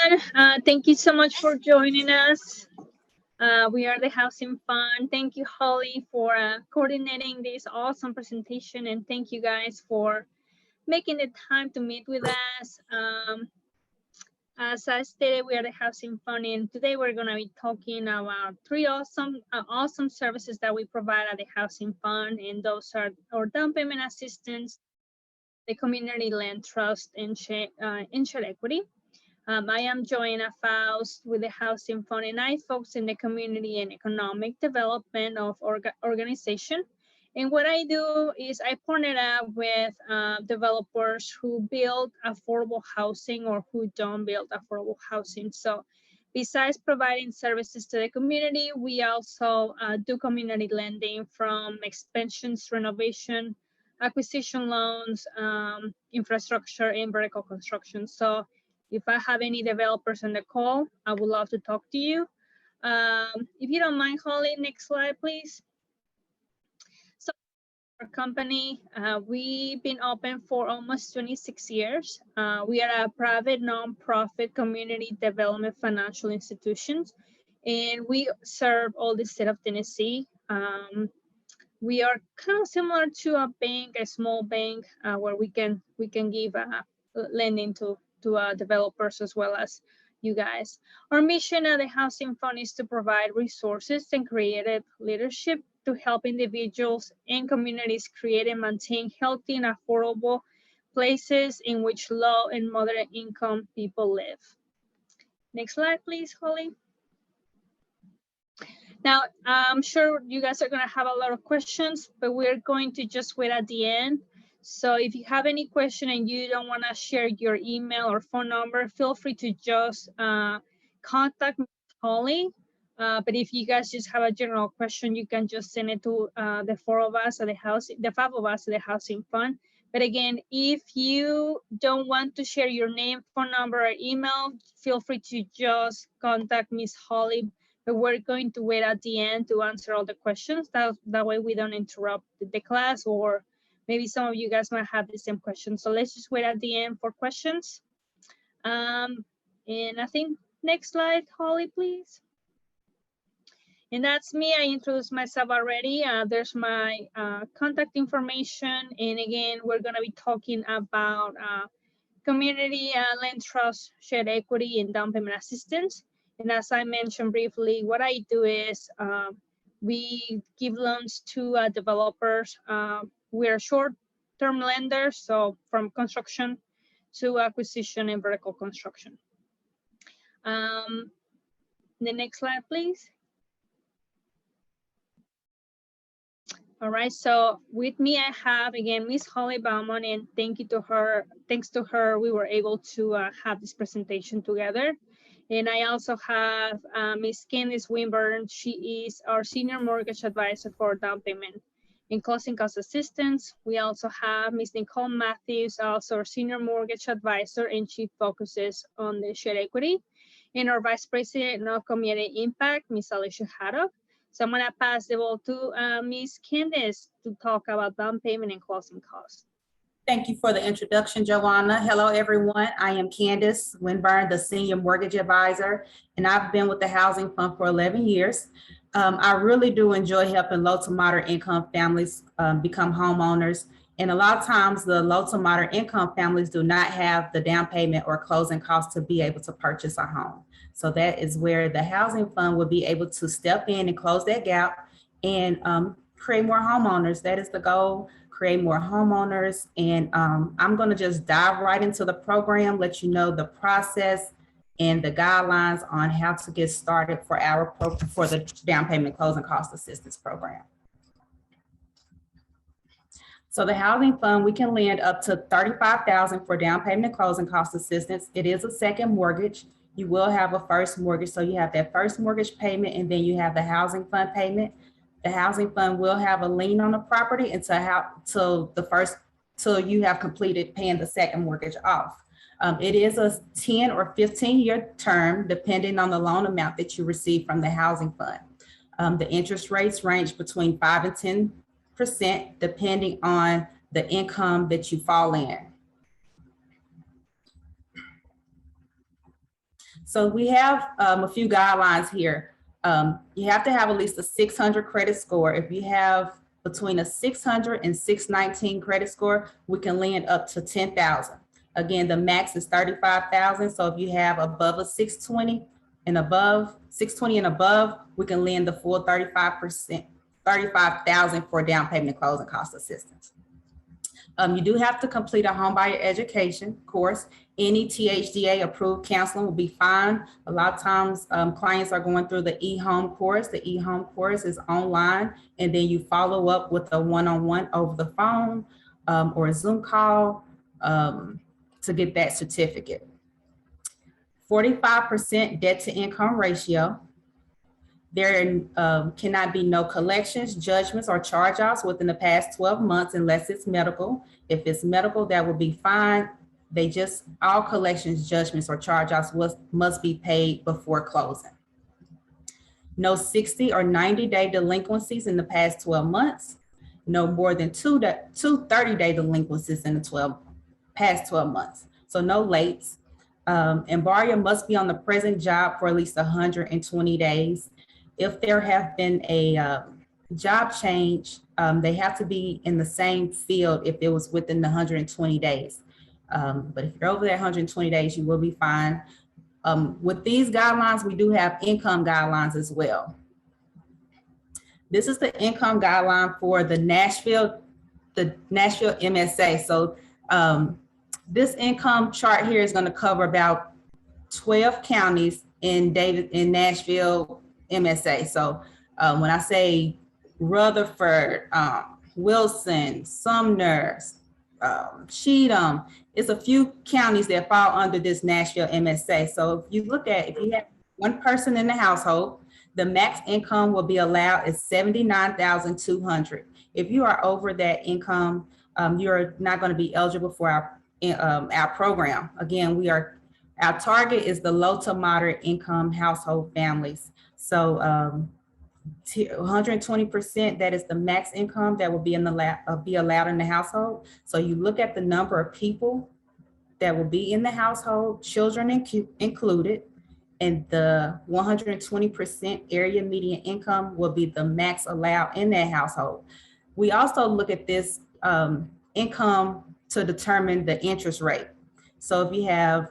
everyone. Thank you so much for joining us. We are the Housing Fund. Thank you, Holly, for coordinating this awesome presentation, and thank you guys for making the time to meet with us. As I stated, we are the Housing Fund, and today we're going to be talking about three awesome services that we provide at the Housing Fund, and those are our down payment assistance, the community land trust, and shared equity. I am Joanna Faust with the Housing Fund, and I focus in the community and economic development of organization. And what I do is I partner up with developers who build affordable housing or who don't build affordable housing. So besides providing services to the community, we also do community lending, from expansions, renovation, acquisition loans, infrastructure, and vertical construction. So if I have any developers on the call, I would love to talk to you. If you don't mind, Holly, next slide, please. So our company, we've been open for almost 26 years. We are a private nonprofit community development financial institutions, and we serve all the state of Tennessee. We are kind of similar to a bank, a small bank, where we can give lending to developers as well as you guys. Our mission at the Housing Fund is to provide resources and creative leadership to help individuals and communities create and maintain healthy and affordable places in which low and moderate income people live. Next slide, please, Holly. Now, I'm sure you guys are going to have a lot of questions, but we're going to just wait at the end. So if you have any question and you don't want to share your email or phone number, feel free to just contact Holly. But if you guys just have a general question, you can just send it to the five of us at the Housing Fund. But again, if you don't want to share your name, phone number, or email, feel free to just contact Miss Holly. But we're going to wait at the end to answer all the questions. That way we don't interrupt the class, or maybe some of you guys might have the same question. So let's just wait at the end for questions. And I think next slide, Holly, please. And that's me. I introduced myself already. There's my contact information. And again, we're going to be talking about community land trust, shared equity, and down payment assistance. And as I mentioned briefly, what I do is we give loans to developers. We're short-term lenders, so from construction to acquisition and vertical construction. The next slide, please. All right, so with me, I have again Miss Holly Baumann, and thanks to her, we were able to have this presentation together. And I also have Miss Candice Winburn. She is our senior mortgage advisor for down payment and closing cost assistance. We also have Miss Nicole Matthews, also our senior mortgage advisor, and she focuses on the shared equity. And our vice president of community impact, Miss Alicia Haddock. So I'm gonna pass the ball to Miss Candice to talk about down payment and closing costs. Thank you for the introduction, Joanna. Hello, everyone. I am Candice Winburn, the Senior Mortgage Advisor, and I've been with the Housing Fund for 11 years. I really do enjoy helping low to moderate income families become homeowners. And a lot of times the low to moderate income families do not have the down payment or closing costs to be able to purchase a home. So that is where the Housing Fund will be able to step in and close that gap and create more homeowners. That is the goal. Create more homeowners. And I'm going to just dive right into the program, let you know the process and the guidelines on how to get started for the down payment closing cost assistance program. So the Housing Fund, we can lend up to $35,000 for down payment and closing cost assistance. It is a second mortgage. You will have a first mortgage. So you have that first mortgage payment, and then you have the Housing Fund payment. The Housing Fund will have a lien on the property until you have completed paying the second mortgage off. It is a 10 or 15-year term, depending on the loan amount that you receive from the Housing Fund. The interest rates range between 5 and 10%, depending on the income that you fall in. So we have a few guidelines here. You have to have at least a 600 credit score. If you have between a 600 and 619 credit score, we can lend up to 10,000. Again, the max is 35,000. So if you have above a 620 and above, 620 and above, we can lend the full 35%, 35,000 for down payment and closing cost assistance. You do have to complete a homebuyer education course. Any THDA approved counseling will be fine. A lot of times clients are going through the e-home course. The e-home course is online, and then you follow up with a one-on-one over the phone or a Zoom call to get that certificate. 45% debt to income ratio. There cannot be no collections, judgments, or charge-offs within the past 12 months unless it's medical. If it's medical, that will be fine. All collections, judgments, or charge-offs must be paid before closing. No 60 or 90-day delinquencies in the past 12 months. No more than two 30-day delinquencies in the past 12 months. So no lates. And borrower must be on the present job for at least 120 days. If there have been a job change, they have to be in the same field if it was within the 120 days. But if you're over that 120 days, you will be fine. With these guidelines, we do have income guidelines as well. This is the income guideline for the Nashville MSA. So this income chart here is going to cover about 12 counties in Nashville MSA. So when I say Rutherford, Wilson, Sumner, Cheatham, it's a few counties that fall under this Nashville MSA. So if you have one person in the household, the max income will be allowed is $79,200. If you are over that income, you're not going to be eligible for our program. Again, our target is the low to moderate income household families. So 120%, that is the max income that will be allowed in the household. So you look at the number of people that will be in the household, children included, and the 120% area median income will be the max allowed in that household. We also look at this income to determine the interest rate. So if you have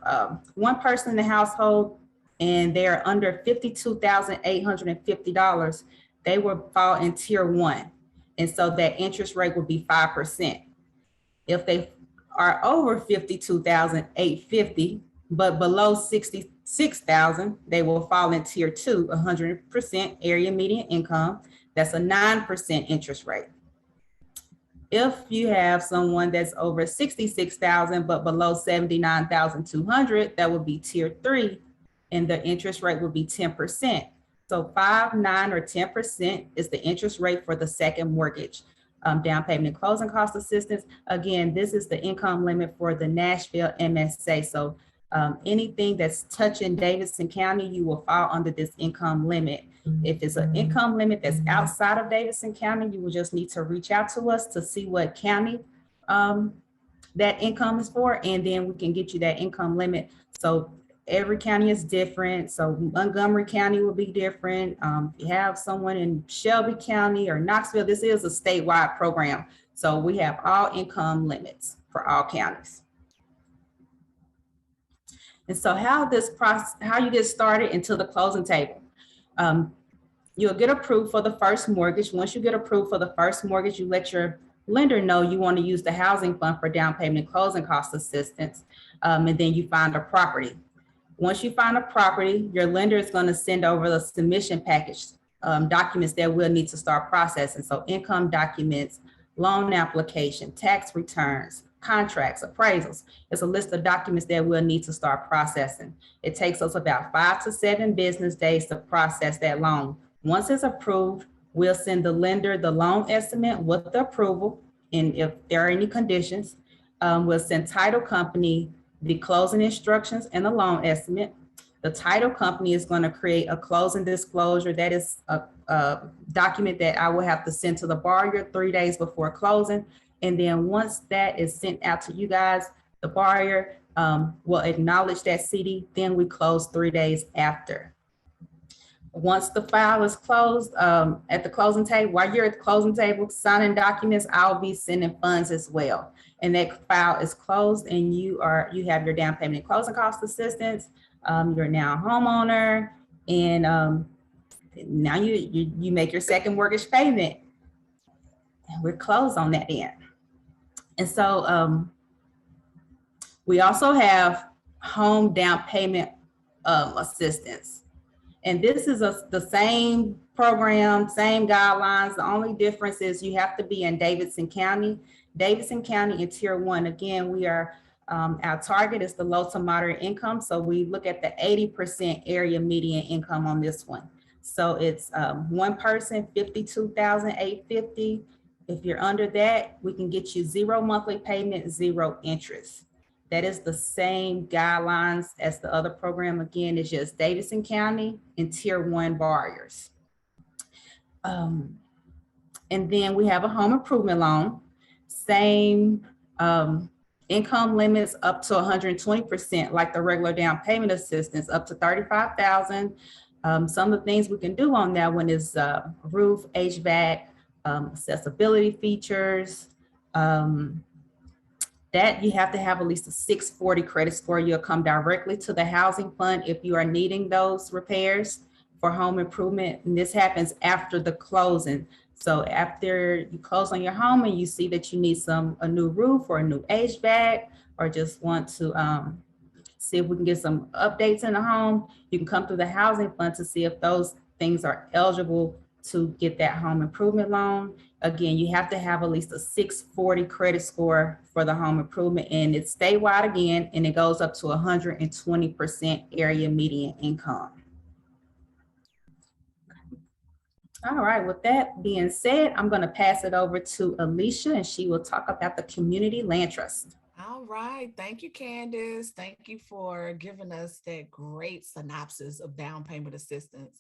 one person in the household and they're under $52,850, they will fall in tier 1. And so that interest rate will be 5%. If they are over $52,850, but below $66,000, they will fall in tier 2, 100% area median income. That's a 9% interest rate. If you have someone that's over 66,000, but below 79,200, that would be tier 3, and the interest rate would be 10%. So 5, 9, or 10% is the interest rate for the second mortgage. Down payment and closing cost assistance. Again, this is the income limit for the Nashville MSA. So anything that's touching Davidson County, you will fall under this income limit. If it's an income limit that's outside of Davidson County, you will just need to reach out to us to see what county that income is for, and then we can get you that income limit. So every county is different. So Montgomery County will be different. If you have someone in Shelby County or Knoxville, this is a statewide program. So we have all income limits for all counties. And so how you get started into the closing table. You'll get approved for the first mortgage. Once you get approved for the first mortgage, you let your lender know you want to use the housing fund for down payment and closing cost assistance. And then you find a property. Once you find a property, your lender is going to send over the submission package, documents that we'll need to start processing. So income documents, loan application, tax returns, contracts, appraisals. It's a list of documents that we'll need to start processing. It takes us about 5 to 7 business days to process that loan. Once it's approved, we'll send the lender the loan estimate with the approval. And if there are any conditions, we'll send title company the closing instructions and the loan estimate. The title company is going to create a closing disclosure. That is a document that I will have to send to the borrower 3 days before closing. And then once that is sent out to you guys, the borrower, will acknowledge that CD, then we close 3 days after. Once the file is closed, at the closing table, while you're at the closing table signing documents, I'll be sending funds as well. And that file is closed, and you have your down payment and closing cost assistance. You're now a homeowner, and now you make your second mortgage payment, and we're closed on that end. And so we also have home down payment assistance. And this is the same program, same guidelines. The only difference is you have to be in Davidson County. Davidson County in Tier 1. Again, we are, our target is the low to moderate income. So we look at the 80% area median income on this one. So it's one person, $52,850. If you're under that, we can get you 0 monthly payment, 0 interest. That is the same guidelines as the other program. Again, it's just Davidson County and Tier 1 borrowers. And then we have a home improvement loan. Same income limits up to 120%, like the regular down payment assistance, up to $35,000. Some of the things we can do on that one is roof, HVAC, accessibility features, that you have to have at least a 640 credit score. You'll come directly to the housing fund if you are needing those repairs for home improvement. And this happens after the closing. So after you close on your home and you see that you need a new roof or a new HVAC, or just want to see if we can get some updates in the home, you can come through the housing fund to see if those things are eligible to get that home improvement loan. Again, you have to have at least a 640 credit score for the home improvement, and it's statewide again, and it goes up to 120% area median income. All right, with that being said, I'm going to pass it over to Alicia, and she will talk about the Community Land Trust. All right, thank you, Candace. Thank you for giving us that great synopsis of down payment assistance.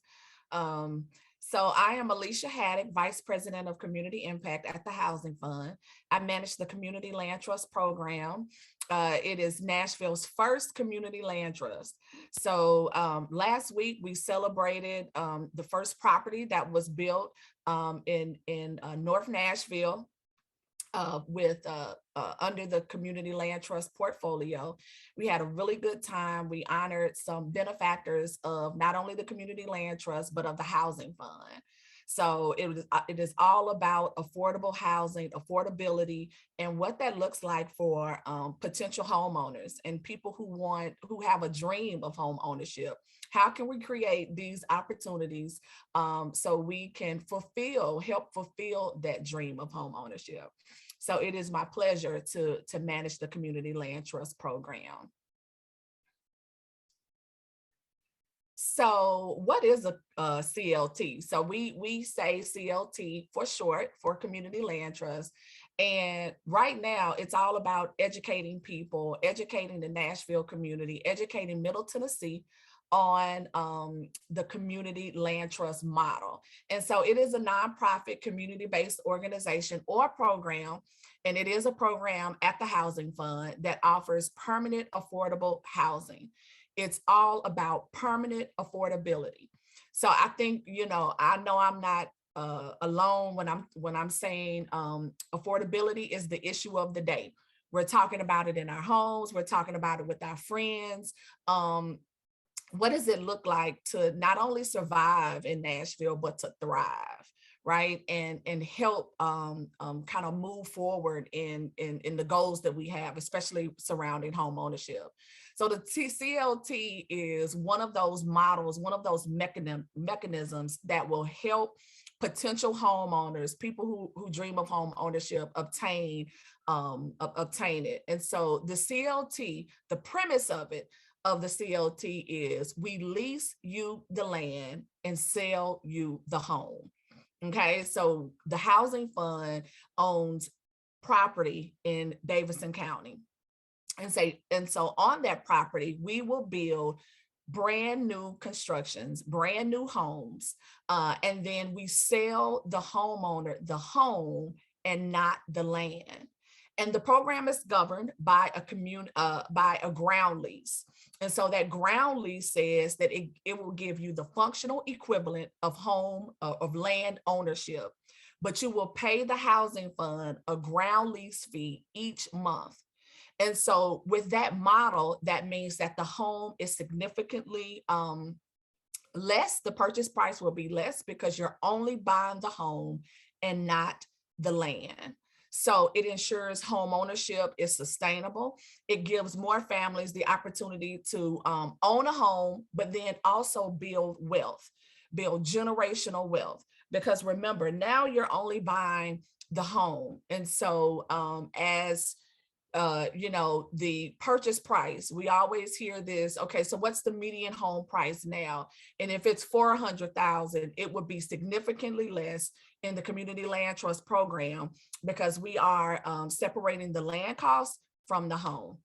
So I am Alicia Haddock, Vice President of Community Impact at the Housing Fund. I manage the Community Land Trust Program. It is Nashville's first community land trust. So last week we celebrated the first property that was built in North Nashville under the Community Land Trust portfolio. We had a really good time. We honored some benefactors of not only the Community Land Trust, but of the Housing Fund. So it is all about affordable housing, affordability, and what that looks like for potential homeowners and people who have a dream of home ownership. How can we create these opportunities so we can help fulfill that dream of home ownership? So it is my pleasure to manage the Community Land Trust Program. So what is a CLT? So we say CLT for short, for Community Land Trust. And right now it's all about educating people, educating the Nashville community, educating Middle Tennessee on the Community Land Trust model. And so it is a nonprofit community-based organization or program, and it is a program at the Housing Fund that offers permanent affordable housing. It's all about permanent affordability. So I think, I know I'm not alone when I'm saying affordability is the issue of the day. We're talking about it in our homes. We're talking about it with our friends. What does it look like to not only survive in Nashville, but to thrive, right? And help kind of move forward in the goals that we have, especially surrounding home ownership. So the CLT is one of those models, one of those mechanisms that will help potential homeowners, people who dream of home ownership, obtain it. And so the CLT, the premise of the CLT is we lease you the land and sell you the home. Okay, so the Housing Fund owns property in Davidson County. And so on that property, we will build brand new constructions, brand new homes, and then we sell the homeowner the home and not the land. And the program is governed by a ground lease. And so that ground lease says that it will give you the functional equivalent of land ownership, but you will pay the housing fund a ground lease fee each month. And so with that model, that means that the home is significantly less. The purchase price will be less because you're only buying the home and not the land. So it ensures home ownership is sustainable. It gives more families the opportunity to own a home, but then also build wealth, build generational wealth. Because remember, now you're only buying the home. And so the purchase price, we always hear this, okay, so what's the median home price now? And if it's $400,000, it would be significantly less in the community land trust program because we are separating the land costs from the home.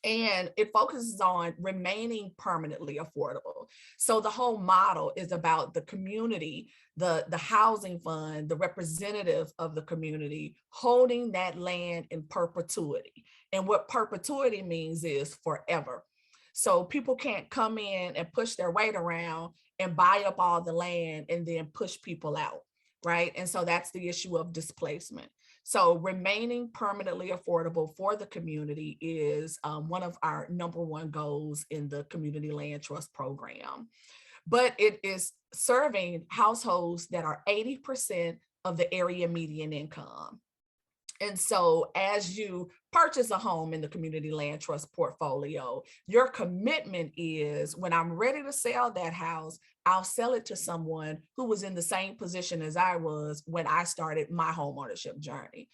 And it focuses on remaining permanently affordable. So the whole model is about the community, the housing fund, the representative of the community holding that land in perpetuity. And what perpetuity means is forever. So people can't come in and push their weight around and buy up all the land and then push people out, right? And so that's the issue of displacement. So remaining permanently affordable for the community is one of our #1 goals in the Community Land Trust program. But it is serving households that are 80% of the area median income. And so as you purchase a home in the Community Land Trust portfolio, your commitment is when I'm ready to sell that house, I'll sell it to someone who was in the same position as I was when I started my home ownership journey.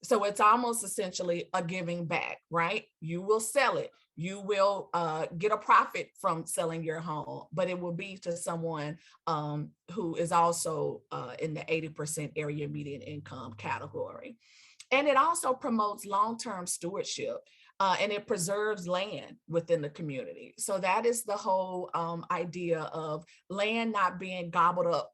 So it's almost essentially a giving back, right? You will sell it. You will get a profit from selling your home, but it will be to someone who is also in the 80% area median income category. And it also promotes long-term stewardship and it preserves land within the community. So that is the whole idea of land not being gobbled up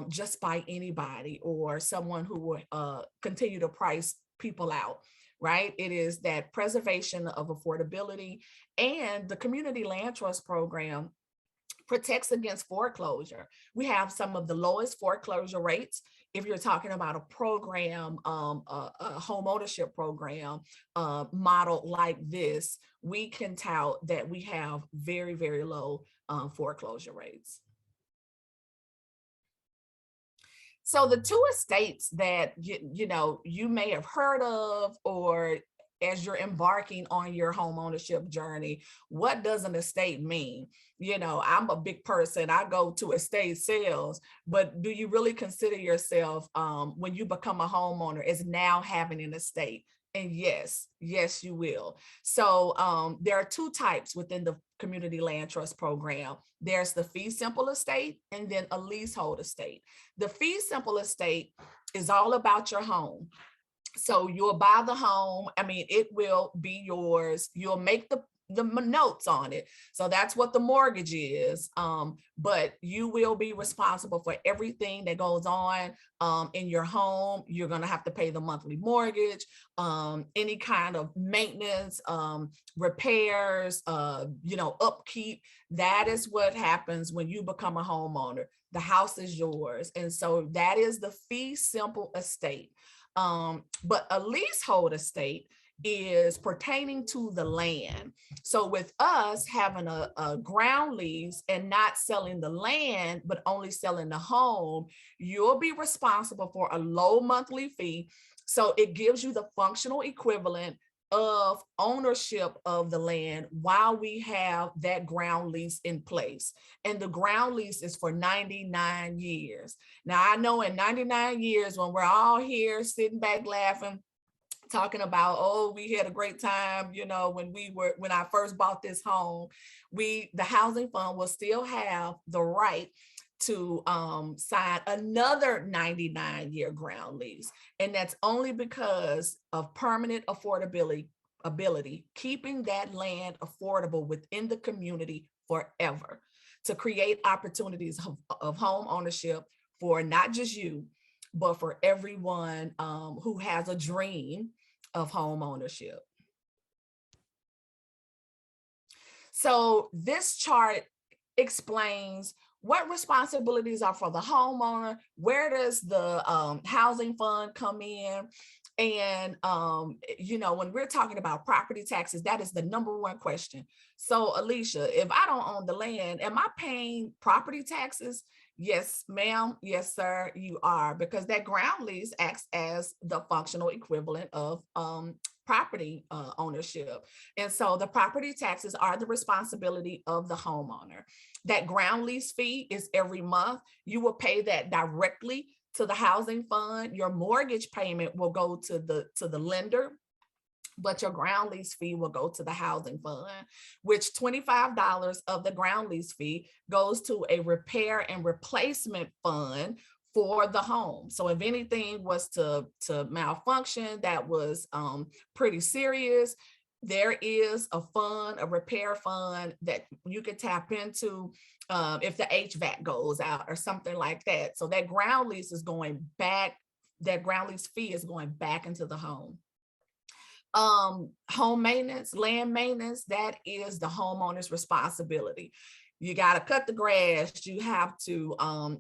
just by anybody or someone who will continue to price people out, right? It is that preservation of affordability, and the Community Land Trust program protects against foreclosure. We have some of the lowest foreclosure rates. If you're talking about a program, a home ownership program model like this, we can tout that we have very, very low foreclosure rates. So the two estates that you may have heard of, or as you're embarking on your home ownership journey, what does an estate mean? I'm a big person. I go to estate sales, but do you really consider yourself when you become a homeowner as now having an estate? And yes, you will. So there are two types within the Community Land Trust program. There's the fee simple estate and then a leasehold estate. The fee simple estate is all about your home. So you'll buy the home. I mean, it will be yours. You'll make the notes on it. So that's what the mortgage is. But you will be responsible for everything that goes on in your home. You're going to have to pay the monthly mortgage, any kind of maintenance, repairs, upkeep. That is what happens when you become a homeowner. The house is yours. And so that is the fee simple estate. But a leasehold estate is pertaining to the land. So with us having a ground lease and not selling the land, but only selling the home, you'll be responsible for a low monthly fee. So it gives you the functional equivalent of ownership of the land while we have that ground lease in place. And the ground lease is for 99 years. Now, I know in 99 years, when we're all here sitting back laughing, talking about, oh, we had a great time, when I first bought this home, the housing fund will still have the right to sign another 99-year ground lease. And that's only because of permanent affordability, keeping that land affordable within the community forever, to create opportunities of home ownership for not just you, but for everyone who has a dream of home ownership. So this chart explains what responsibilities are for the homeowner, where does the housing fund come in, and you know, when we're talking about property taxes, that is the #1 question. So Alicia, if I don't own the land, am I paying property taxes? Yes, ma'am. Yes, sir, you are, because that ground lease acts as the functional equivalent of property ownership. And so the property taxes are the responsibility of the homeowner. That ground lease fee is every month. You will pay that directly to the housing fund. Your mortgage payment will go to the lender, but your ground lease fee will go to the housing fund, which $25 of the ground lease fee goes to a repair and replacement fund for the home. So if anything was to malfunction that was pretty serious, there is a fund, a repair fund that you can tap into if the HVAC goes out or something like that. So that ground lease is going back, that ground lease fee is going back into the home. Home maintenance, land maintenance, that is the homeowner's responsibility. You got to cut the grass, you have to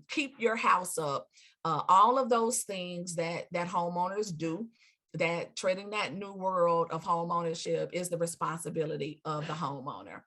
keep your house up, all of those things that homeowners do, that treading that new world of home ownership is the responsibility of the homeowner.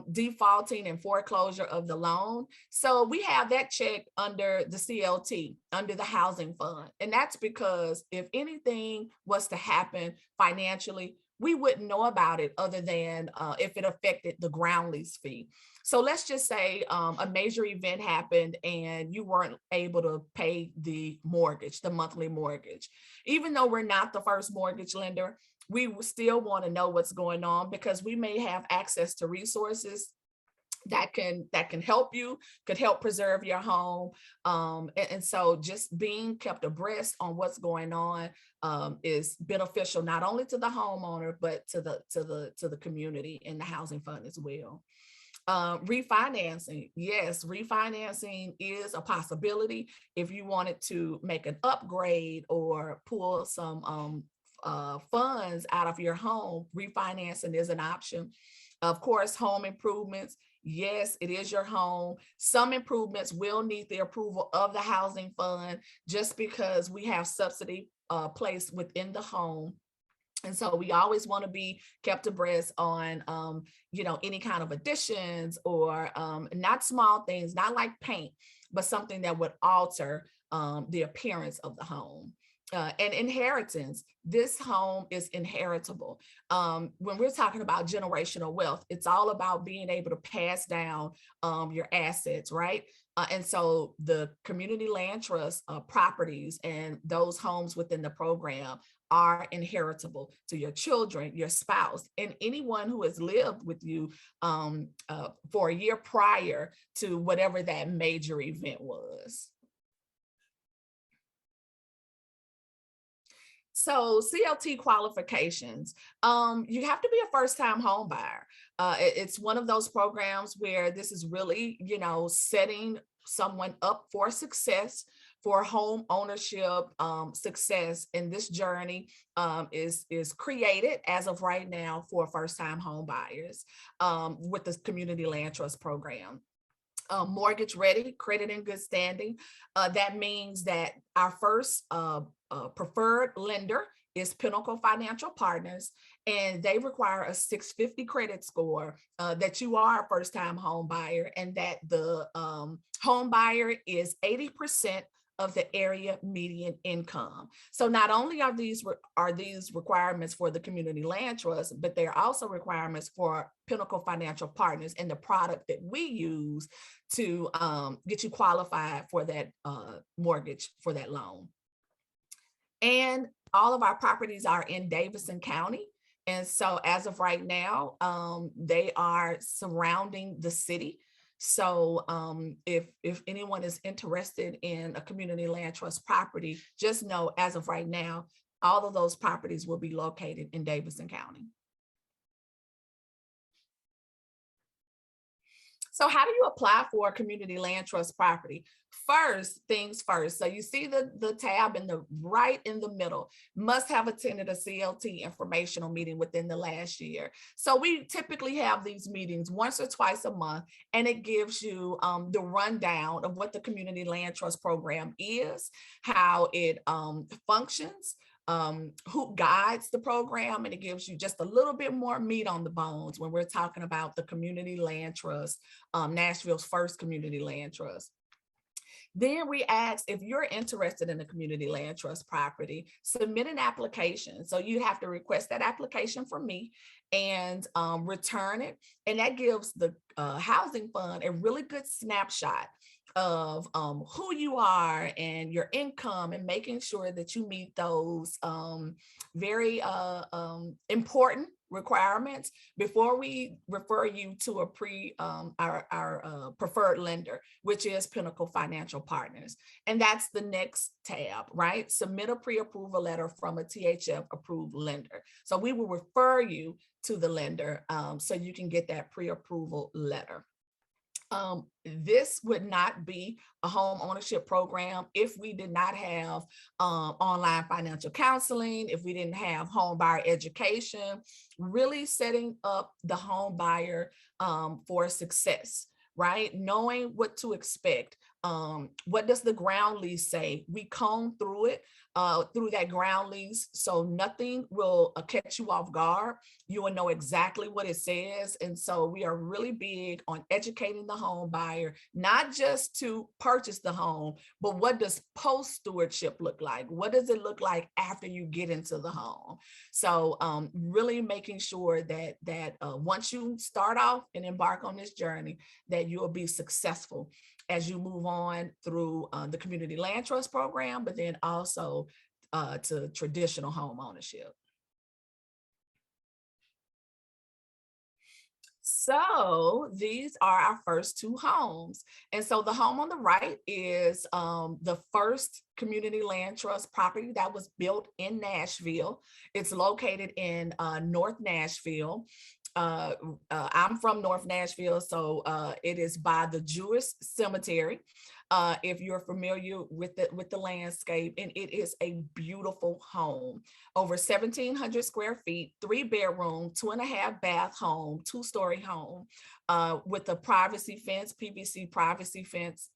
Defaulting and foreclosure of the loan. So we have that check under the CLT, under the housing fund. And that's because if anything was to happen financially, we wouldn't know about it other than if it affected the ground lease fee. So let's just say a major event happened and you weren't able to pay the mortgage, the monthly mortgage. Even though we're not the first mortgage lender, we still want to know what's going on, because we may have access to resources that can help you, could help preserve your home. And so just being kept abreast on what's going on is beneficial not only to the homeowner, but to the community and the housing fund as well. Refinancing. Yes, refinancing is a possibility. If you wanted to make an upgrade or pull some funds out of your home, refinancing is an option. Of course, home improvements. Yes, it is your home. Some improvements will need the approval of the housing fund just because we have subsidy placed within the home. And so we always want to be kept abreast on, you know, any kind of additions or not small things, not like paint, but something that would alter the appearance of the home. And inheritance. This home is inheritable. When we're talking about generational wealth, it's all about being able to pass down your assets, right? And so the community land trust properties and those homes within the program are inheritable to your children, your spouse, and anyone who has lived with you for a year prior to whatever that major event was. So CLT qualifications, you have to be a first-time home buyer. It's one of those programs where this is really, you know, setting someone up for success, for home ownership success. And this journey is created as of right now for first-time home buyers with the Community Land Trust program. Mortgage ready, credit in good standing. That means that our first preferred lender is Pinnacle Financial Partners, and they require a 650 credit score, that you are a first-time home buyer, and that the home buyer is 80% of the area median income. So not only are these requirements for the Community Land Trust, but they're also requirements for Pinnacle Financial Partners and the product that we use to get you qualified for that mortgage, for that loan. And all of our properties are in Davidson County. And so as of right now, they are surrounding the city. So if anyone is interested in a Community Land Trust property, just know as of right now, all of those properties will be located in Davidson County. So how do you apply for a community land trust property? First things first. So you see the tab right in the middle, must have attended a CLT informational meeting within the last year. So we typically have these meetings once or twice a month, and it gives you the rundown of what the community land trust program is, how it functions, who guides the program, and it gives you just a little bit more meat on the bones when we're talking about the community land trust, Nashville's first community land trust. Then we ask, if you're interested in a community land trust property, submit an application. So you have to request that application from me and return it. And that gives the housing fund a really good snapshot of who you are and your income, and making sure that you meet those very important requirements before we refer you to our preferred lender, which is Pinnacle Financial Partners. And that's the next tab, right? Submit a pre-approval letter from a THF approved lender. So we will refer you to the lender so you can get that pre-approval letter. This would not be a home ownership program if we did not have online financial counseling, if we didn't have home buyer education, really setting up the home buyer for success, right? Knowing what to expect. What does the ground lease say? We comb through it, through that ground lease, so nothing will catch you off guard. You will know exactly what it says. And so we are really big on educating the home buyer, not just to purchase the home, but what does post stewardship look like? What does it look like after you get into the home? So really making sure that once you start off and embark on this journey, that you will be successful as you move on through the community land trust program, but then also to traditional home ownership. So these are our first two homes. And so the home on the right is the first community land trust property that was built in Nashville. It's located in North Nashville. I'm from North Nashville, so it is by the Jewish cemetery. If you're familiar with the landscape, and it is a beautiful home, over 1,700 square feet, 3-bedroom, 2.5-bath home, 2-story home, with a privacy fence, PVC privacy fence,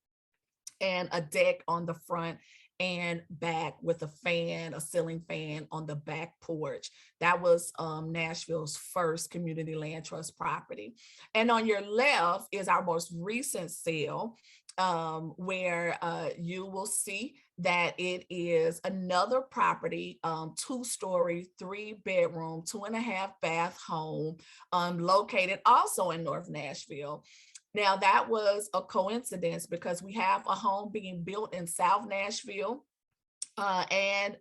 and a deck on the front and back with a fan, a ceiling fan on the back porch. That was Nashville's first community land trust property. And on your left is our most recent sale, where you will see that it is another property, 2-story, 3-bedroom, 2.5-bath home, located also in North Nashville. Now that was a coincidence because we have a home being built in South Nashville. And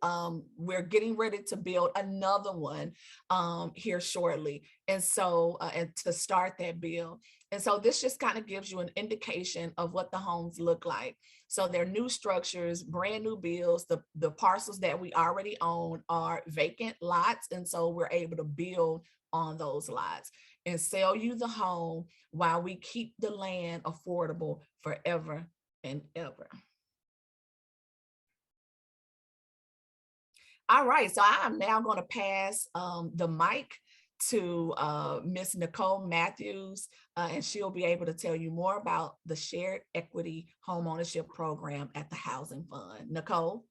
we're getting ready to build another one here shortly. And so, and to start that build. And so this just kind of gives you an indication of what the homes look like. So they're new structures, brand new builds. The parcels that we already own are vacant lots. And so we're able to build on those lots and sell you the home while we keep the land affordable forever and ever. All right, so I am now going to pass the mic to Ms. Nicole Matthews, and she'll be able to tell you more about the Shared Equity Home Ownership Program at the Housing Fund. Nicole?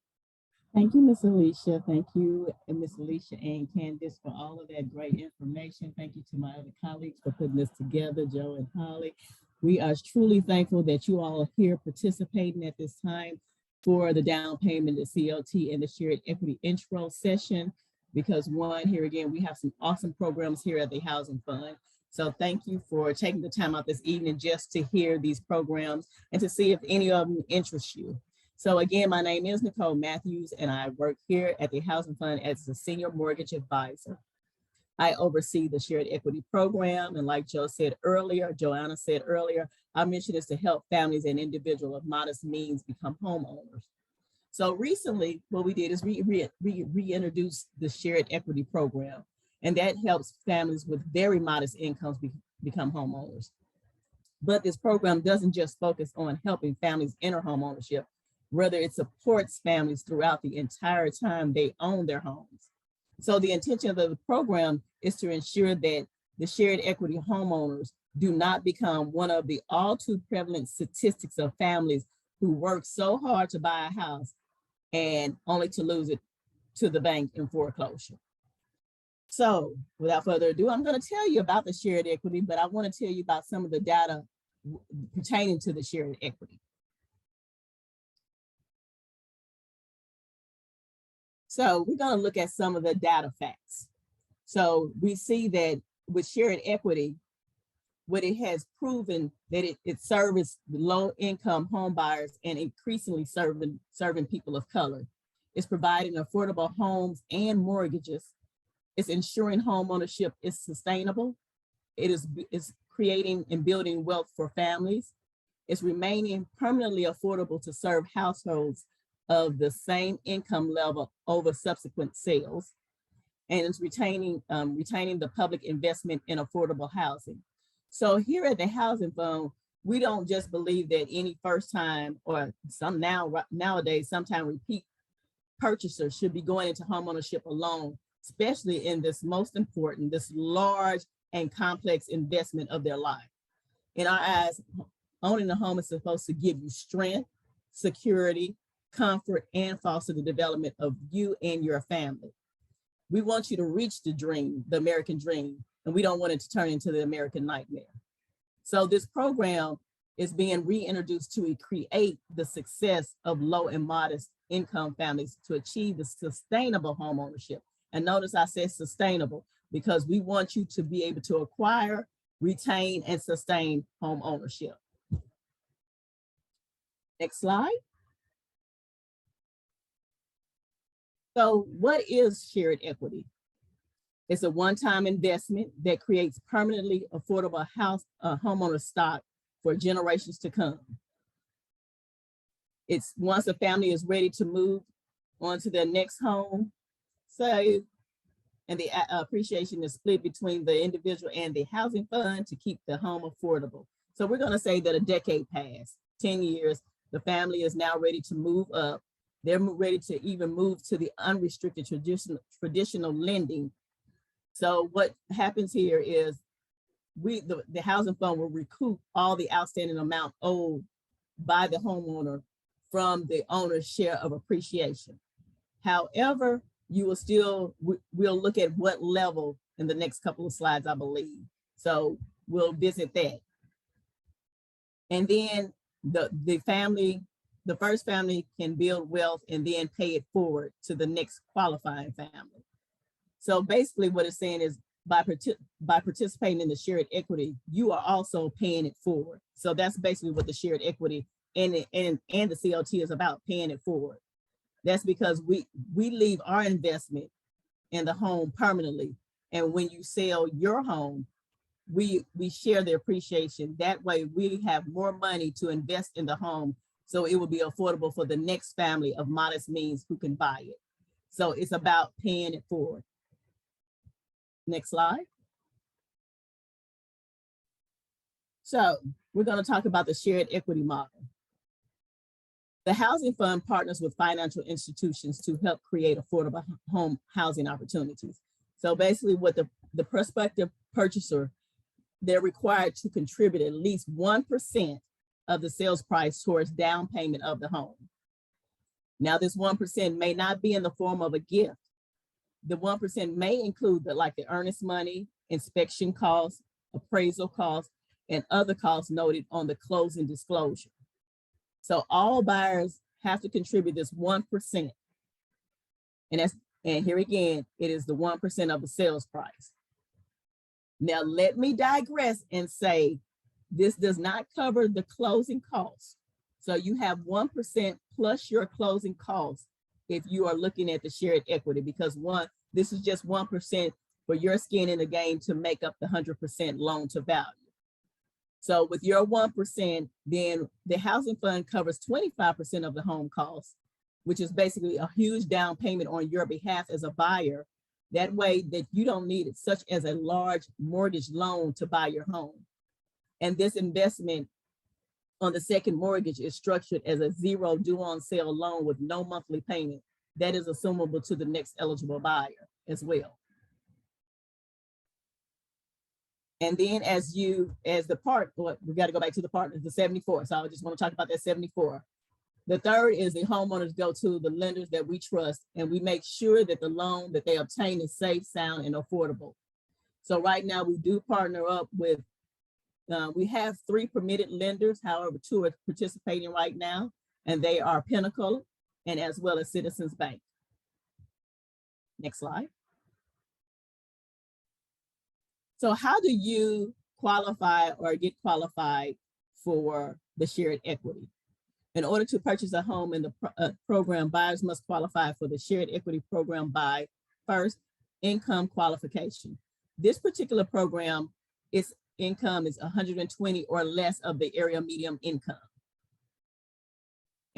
Thank you, Ms. Alicia. Thank you, Ms. Alicia and Candace, for all of that great information. Thank you to my other colleagues for putting this together, Joe and Holly. We are truly thankful that you all are here participating at this time for the down payment, the CLT, and the Shared Equity Intro session, because one, here again, we have some awesome programs here at the Housing Fund. So thank you for taking the time out this evening just to hear these programs and to see if any of them interest you. So again, my name is Nicole Matthews, and I work here at the Housing Fund as a senior mortgage advisor. I oversee the Shared Equity Program, and like Joanna said earlier, our mission is to help families and individuals of modest means become homeowners. So recently, what we did is reintroduce the Shared Equity Program, and that helps families with very modest incomes become homeowners. But this program doesn't just focus on helping families enter home ownership. Rather, it supports families throughout the entire time they own their homes. So the intention of the program is to ensure that the shared equity homeowners do not become one of the all too prevalent statistics of families who work so hard to buy a house and only to lose it to the bank in foreclosure. So without further ado, I'm going to tell you about the shared equity, but I want to tell you about some of the data pertaining to the shared equity. So we're going to look at some of the data facts. So we see that with shared equity, what it has proven that it serves low income home buyers and increasingly serving people of color. It's providing affordable homes and mortgages. It's ensuring home ownership is sustainable. It is creating and building wealth for families. It's remaining permanently affordable to serve households of the same income level over subsequent sales. And it's retaining the public investment in affordable housing. So here at the Housing Fund, we don't just believe that any first time or nowadays, sometime repeat purchasers should be going into homeownership alone, especially in this most important, this large and complex investment of their life. In our eyes, owning a home is supposed to give you strength, security, comfort, and foster the development of you and your family. We want you to reach the dream, the American dream, and we don't want it to turn into the American nightmare. So this program is being reintroduced to create the success of low and modest income families to achieve the sustainable home ownership. And notice I said sustainable because we want you to be able to acquire, retain, and sustain home ownership. Next slide. So what is shared equity? It's a one-time investment that creates permanently affordable homeowner stock for generations to come. It's once a family is ready to move on to their next home, so, and the appreciation is split between the individual and the housing fund to keep the home affordable. So we're going to say that a decade passed, 10 years, the family is now ready to move up. They're ready to even move to the unrestricted traditional lending. So what happens here is the housing fund will recoup all the outstanding amount owed by the homeowner from the owner's share of appreciation. However, you will still, we'll look at what level in the next couple of slides, I believe. So we'll visit that. And then the first family can build wealth and then pay it forward to the next qualifying family. So basically what it's saying is by participating in the shared equity, you are also paying it forward. So that's basically what the shared equity and the CLT is about, paying it forward. That's because we leave our investment in the home permanently. And when you sell your home, we share the appreciation. That way we have more money to invest in the home, so it will be affordable for the next family of modest means who can buy it. So it's about paying it forward. Next slide. So we're going to talk about the shared equity model. The Housing Fund partners with financial institutions to help create affordable home housing opportunities. So basically what the prospective purchaser, they're required to contribute at least 1% of the sales price towards down payment of the home. Now this 1% may not be in the form of a gift. The 1% may include the earnest money, inspection costs, appraisal costs, and other costs noted on the closing disclosure. So all buyers have to contribute this 1%. And here again, it is the 1% of the sales price. Now let me digress and say, this does not cover the closing costs. So you have 1% plus your closing costs if you are looking at the shared equity, because this is just 1% for your skin in the game to make up the 100% loan to value. So with your 1%, then the housing fund covers 25% of the home costs, which is basically a huge down payment on your behalf as a buyer. That way that you don't need it, such as a large mortgage loan to buy your home. And this investment on the second mortgage is structured as a zero due on sale loan with no monthly payment that is assumable to the next eligible buyer as well. And then we got to go back to the partners, the 74. So I just want to talk about that 74. The third is the homeowners go to the lenders that we trust, and we make sure that the loan that they obtain is safe, sound, and affordable. So right now we do partner up with, we have 3 permitted lenders, however, 2 are participating right now, and they are Pinnacle and as well as Citizens Bank. Next slide. So how do you qualify or get qualified for the shared equity? In order to purchase a home in the program, buyers must qualify for the shared equity program by first, income qualification. This particular program, its income is 120 or less of the area median income.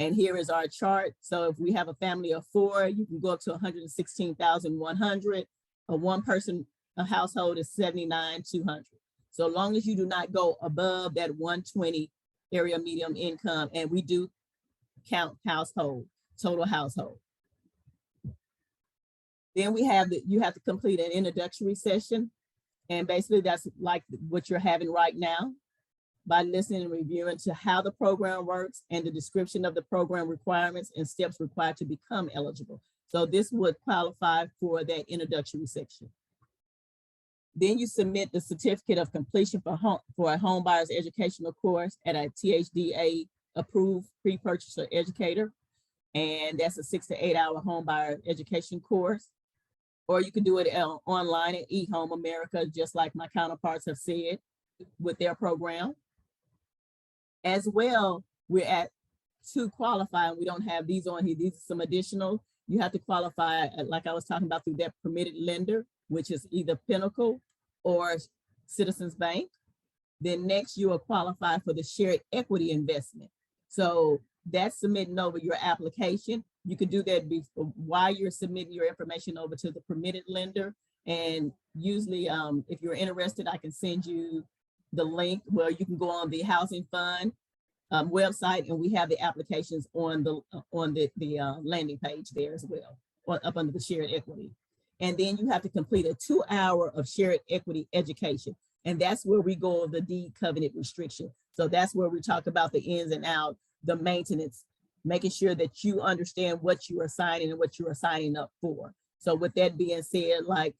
And here is our chart. So if we have a family of 4, you can go up to 116,100. A one-person household is 79,200. So long as you do not go above that 120 area median income, and we do count household, total household. Then we have you have to complete an introductory session. And basically that's like what you're having right now, by listening and reviewing to how the program works and the description of the program requirements and steps required to become eligible. So this would qualify for that introductory section. Then you submit the certificate of completion for a home buyer's educational course at a THDA approved pre-purchaser educator. And that's a 6 to 8 hour home buyer education course. Or you can do it online at eHomeAmerica, just like my counterparts have said with their program. As well, we're at to qualify, and we don't have these on here. These are some additional. You have to qualify, like I was talking about, through that permitted lender, which is either Pinnacle or Citizens Bank. Then next you will qualify for the shared equity investment. So that's submitting over your application. You can do that while you're submitting your information over to the permitted lender. And usually if you're interested, I can send you the link where you can go on the Housing Fund website, and we have the applications on the landing page there as well, or up under the shared equity. And then you have to complete a 2 hour of shared equity education. And that's where we go over the deed covenant restriction. So that's where we talk about the ins and outs, the maintenance, making sure that you understand what you are signing and what you are signing up for. So with that being said, like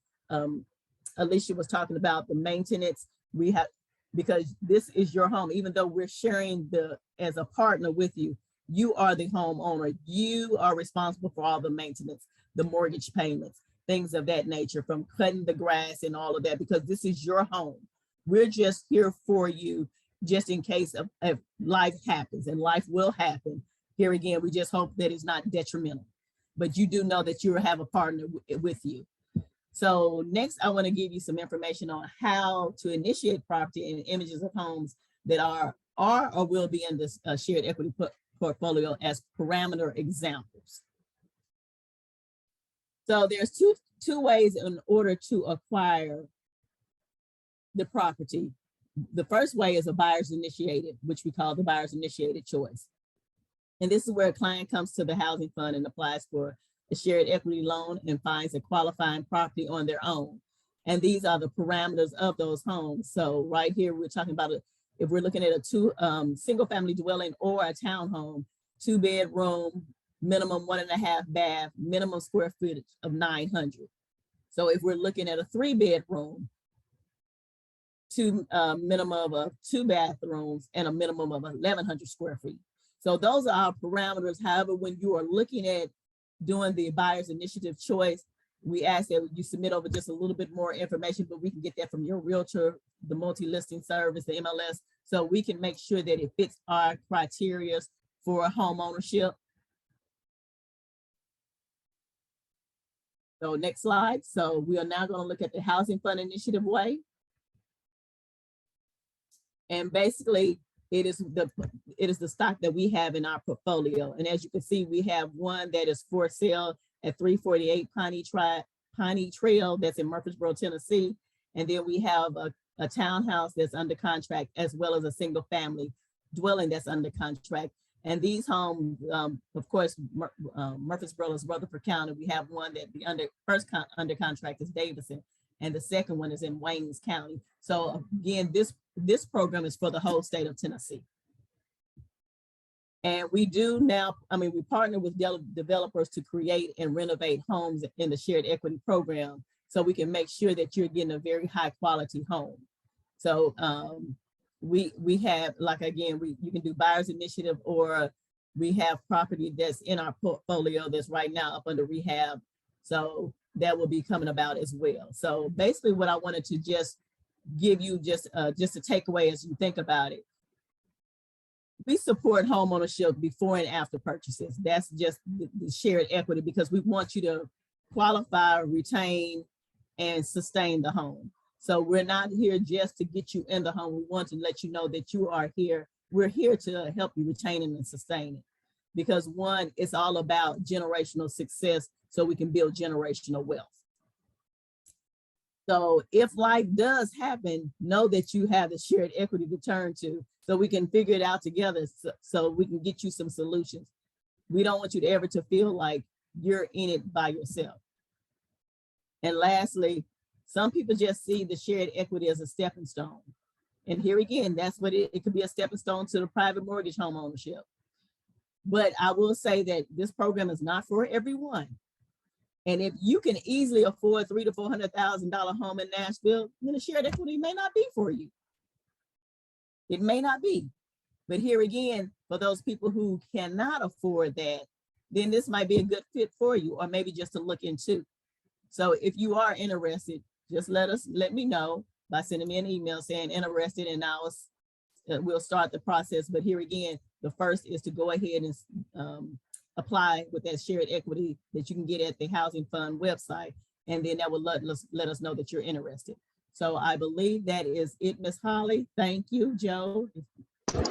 Alicia was talking about the maintenance, we have, because this is your home, even though we're sharing as a partner with you, you are the homeowner. You are responsible for all the maintenance, the mortgage payments, things of that nature, from cutting the grass and all of that, because this is your home. We're just here for you, just in case of life happens, and life will happen. Here again, we just hope that it's not detrimental, but you do know that you have a partner with you. So next, I want to give you some information on how to initiate property and images of homes that are or will be in this shared equity portfolio as parameter examples. So there's two ways in order to acquire the property. The first way is a buyer's initiated, which we call the buyer's initiated choice. And this is where a client comes to the housing fund and applies for a shared equity loan and finds a qualifying property on their own. And these are the parameters of those homes. So right here, we're talking about if we're looking at a single family dwelling or a townhome, 2-bedroom, minimum 1.5 bath, minimum square footage of 900. So if we're looking at a 3-bedroom, minimum of 2 bathrooms and a minimum of 1,100 square feet. So those are our parameters. However, when you are looking at doing the buyer's initiative choice, we ask that you submit over just a little bit more information, but we can get that from your realtor, the multi-listing service, the MLS, so we can make sure that it fits our criteria for home ownership. So next slide. So we are now going to look at the Housing Fund Initiative way. And basically, it is the stock that we have in our portfolio. And as you can see, we have one that is for sale at 348 Piney Trail, that's in Murfreesboro, Tennessee. And then we have a townhouse that's under contract, as well as a single family dwelling that's under contract. And these homes, of course, Murfreesboro is Rutherford County. We have one that the under contract is Davidson, and the second one is in Waynes County. So again, this program is for the whole state of Tennessee. And we do now, we partner with developers to create and renovate homes in the shared equity program, so we can make sure that you're getting a very high quality home. So we have, like, again, you can do buyer's initiative, or we have property that's in our portfolio that's right now up under rehab. So that will be coming about as well. So basically what I wanted to just give you just a takeaway as you think about it. We support home ownership before and after purchases. That's just the shared equity, because we want you to qualify, retain, and sustain the home. So we're not here just to get you in the home. We want to let you know that you are here. We're here to help you retain it and sustain it. Because one, it's all about generational success, so we can build generational wealth. So if life does happen, know that you have the shared equity to turn to, so we can figure it out together, so we can get you some solutions. We don't want you to ever to feel like you're in it by yourself. And lastly, some people just see the shared equity as a stepping stone. And here again, that's what it could be, a stepping stone to the private mortgage home ownership. But I will say that this program is not for everyone. And if you can easily afford $300,000 to $400,000 home in Nashville, then the shared equity may not be for you. It may not be. But here again, for those people who cannot afford that, then this might be a good fit for you, or maybe just to look into. So if you are interested, just let me know by sending me an email saying interested, and we'll start the process. But here again, the first is to go ahead and apply with that shared equity that you can get at the Housing Fund website, and then that will let us know that you're interested. So I believe that is it, Ms. Holly. Thank you, Joe.